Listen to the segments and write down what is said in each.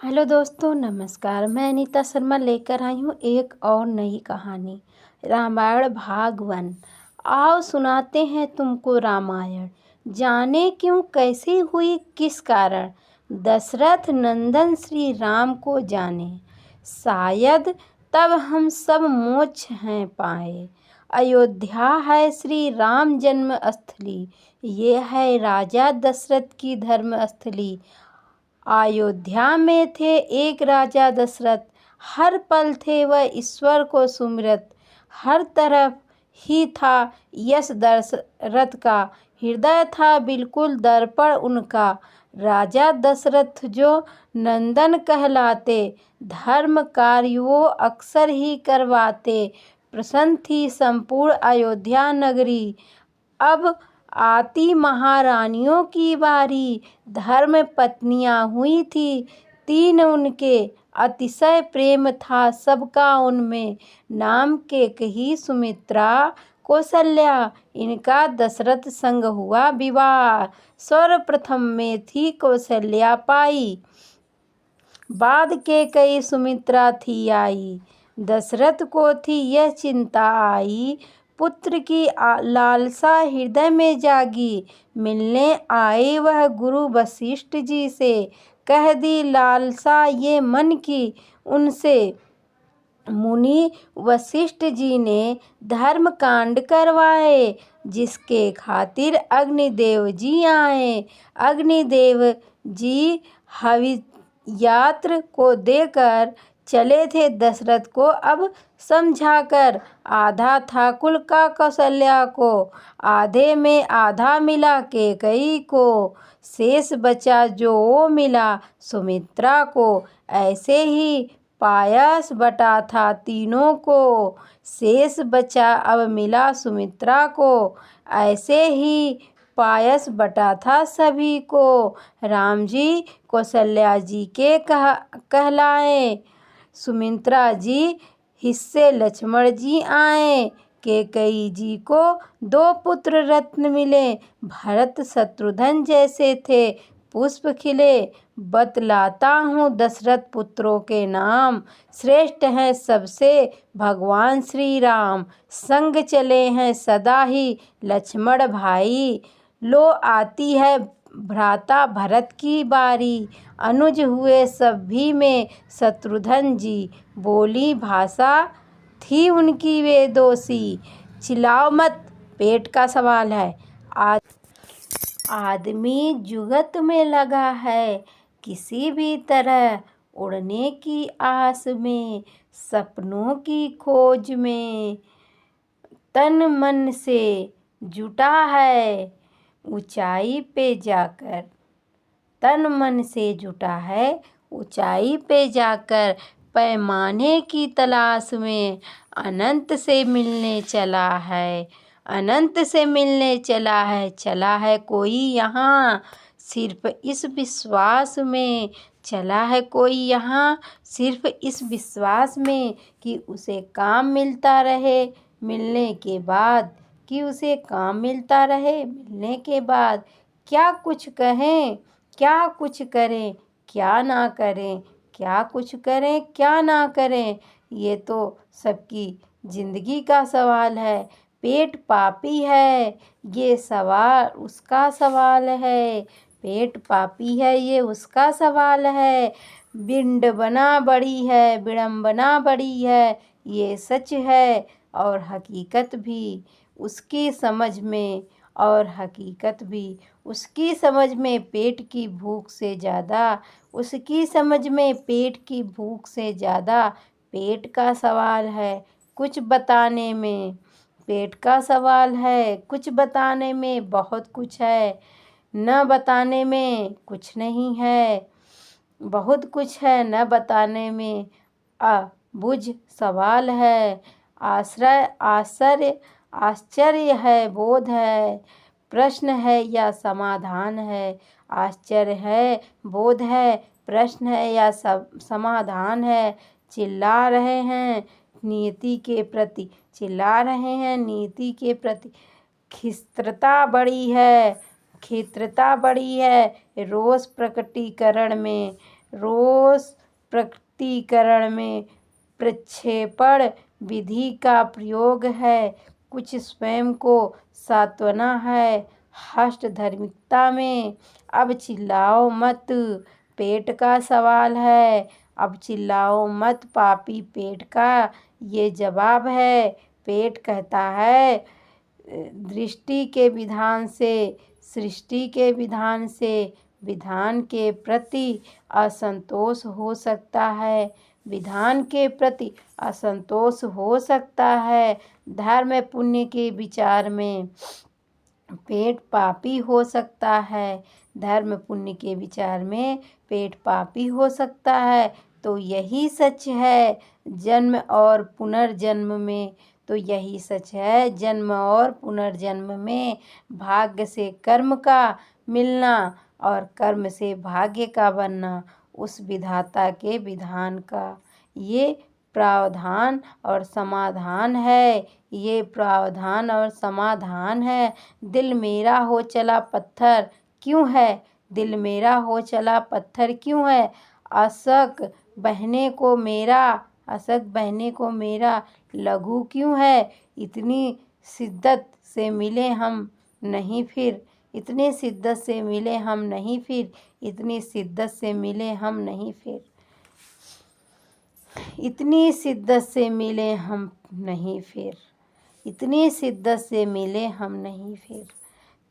Hello दोस्तों, नमस्कार। मैं अनीता शर्मा लेकर आई हूँ एक और नई कहानी, रामायण भाग 1। आओ सुनाते हैं तुमको रामायण। जाने क्यों, कैसी हुई, किस कारण दशरथ नंदन श्री राम को जाने। शायद तब हम सब मोक्ष हैं पाए। अयोध्या है श्री राम जन्म स्थली, ये है राजा दशरथ की धर्म स्थली। अयोध्या में थे एक राजा दशरथ, हर पल थे वह ईश्वर को सुमिरत। हर तरफ ही था यश दशरथ का, हृदय था बिल्कुल दर्पण उनका। राजा दशरथ जो नंदन कहलाते, धर्म कार्य वो अक्सर ही करवाते। प्रसन्न थी संपूर्ण अयोध्या नगरी, अब आती महारानियों की बारी। धर्म पत्नियां हुई थी 3 उनके, अतिशय प्रेम था सबका उनमें। नाम के कही सुमित्रा, कौशल्या, इनका दशरथ संग हुआ विवाह। सर्वप्रथम में थी कौशल्या पाई, बाद के कई सुमित्रा थी आई। दशरथ को थी यह चिंता आई, पुत्र की लालसा हृदय में जागी। मिलने आए वह गुरु वशिष्ठ जी से, कह दी लालसा ये मन की उनसे। मुनि वशिष्ठ जी ने धर्म कांड करवाए, जिसके खातिर अग्निदेव जी आए। अग्निदेव जी हवियात्र को देकर चले थे दशरथ को अब समझाकर। आधा था कुल का कौशल्या को, आधे में आधा मिला कैकेयी को। शेष बचा जो वो मिला सुमित्रा को, ऐसे ही पायस बटा था तीनों को। शेष बचा अब मिला सुमित्रा को, ऐसे ही पायस बटा था सभी को। राम जी कौशल्या जी के कहलाए, सुमित्रा जी हिस्से लक्ष्मण जी आए। कैकेयी जी को 2 पुत्र रत्न मिले, भरत शत्रुघ्न जैसे थे पुष्प खिले। बतलाता हूँ दशरथ पुत्रों के नाम, श्रेष्ठ हैं सबसे भगवान श्री राम। संग चले हैं सदा ही लक्ष्मण भाई, लो आती है भ्राता भरत की बारी। अनुज हुए सभी में शत्रुघ्न जी, बोली भाषा थी उनकी वे दोषी। चिल्लाओ मत, पेट का सवाल है। आदमी जुगत में लगा है किसी भी तरह, उड़ने की आस में, सपनों की खोज में। तन मन से जुटा है ऊंचाई पे जाकर, तन मन से जुटा है ऊंचाई पे जाकर। पैमाने की तलाश में अनंत से मिलने चला है, अनंत से मिलने चला है। चला है कोई यहाँ सिर्फ इस विश्वास में, चला है कोई यहाँ सिर्फ इस विश्वास में कि उसे काम मिलता रहे मिलने के बाद, कि उसे काम मिलता रहे मिलने के बाद। क्या कुछ कहें क्या कुछ करें क्या ना करें, क्या कुछ करें क्या ना करें, ये तो सबकी जिंदगी का सवाल है। पेट पापी है ये सवाल उसका सवाल है, पेट पापी है ये उसका सवाल है। विडंबना बड़ी है विडंबना बड़ी है, ये सच है और हकीकत भी उसकी समझ में, और हकीकत भी उसकी समझ में। पेट की भूख से ज़्यादा उसकी समझ में, पेट की भूख से ज़्यादा पेट का सवाल है कुछ बताने में। पेट का सवाल है कुछ बताने में, बहुत कुछ है न बताने में कुछ नहीं है, बहुत कुछ है न बताने में। अबुझ सवाल है, आश्चर्य है बोध है, प्रश्न है या समाधान है। आश्चर्य है बोध है, प्रश्न है या समाधान है। चिल्ला रहे हैं नियति के प्रति, चिल्ला रहे हैं नियति के प्रति। खिस्त्रता बड़ी है रोष प्रकटीकरण में, रोष प्रकटीकरण में प्रक्षेपण विधि का प्रयोग है। कुछ स्वयं को सांत्वना है हष्टधर्मिकता में। अब चिल्लाओ मत, पेट का सवाल है। अब चिल्लाओ मत पापी पेट का ये जवाब है। पेट कहता है दृष्टि के विधान से, सृष्टि के विधान से विधान के प्रति असंतोष हो सकता है। विधान के प्रति असंतोष हो सकता है। धर्म पुण्य के विचार में पेट पापी हो सकता है। धर्म पुण्य के विचार में पेट पापी हो सकता है। तो यही सच है जन्म और पुनर्जन्म में। तो यही सच है जन्म और पुनर्जन्म में। भाग्य से कर्म का मिलना और कर्म से भाग्य का बनना उस विधाता के विधान का ये प्रावधान और समाधान है। ये प्रावधान और समाधान है। दिल मेरा हो चला पत्थर क्यों है? दिल मेरा हो चला पत्थर क्यों है? अशक बहने को मेरा लघु क्यों है? इतनी शिद्दत से मिले हम नहीं फिर। इतनी शिद्दत से मिले हम नहीं फिर। इतनी शिद्दत से मिले हम नहीं फिर। इतनी शिद्दत से मिले हम नहीं फिर। इतनी शिद्दत से मिले हम नहीं फिर।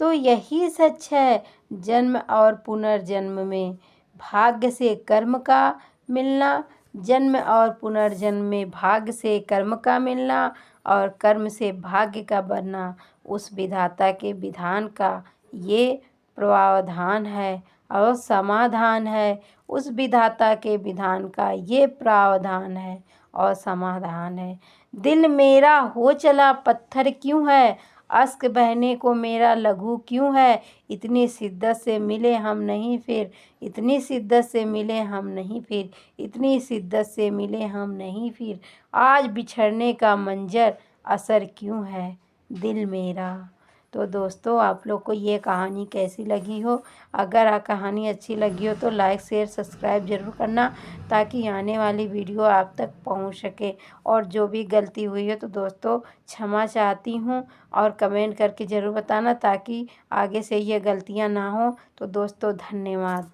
तो यही सच है जन्म और पुनर्जन्म में। भाग्य से कर्म का मिलना, जन्म और पुनर्जन्म में भाग्य से कर्म का मिलना और कर्म से भाग्य का बनना उस विधाता के विधान का ये प्रावधान है और समाधान है। उस विधाता के विधान का ये प्रावधान है और समाधान है। दिल मेरा हो चला पत्थर क्यों है? अश्क बहने को मेरा लघु क्यों है? इतनी शिद्दत से मिले हम नहीं फिर। इतनी शिद्दत से मिले हम नहीं फिर। इतनी शिद्दत से मिले हम नहीं फिर। आज बिछड़ने का मंजर असर क्यों है दिल मेरा। तो दोस्तों आप लोग को ये कहानी कैसी लगी हो? अगर कहानी अच्छी लगी हो तो लाइक शेयर सब्सक्राइब ज़रूर करना ताकि आने वाली वीडियो आप तक पहुंच सके। और जो भी गलती हुई है तो दोस्तों क्षमा चाहती हूं और कमेंट करके ज़रूर बताना ताकि आगे से ये गलतियां ना हो। तो दोस्तों धन्यवाद।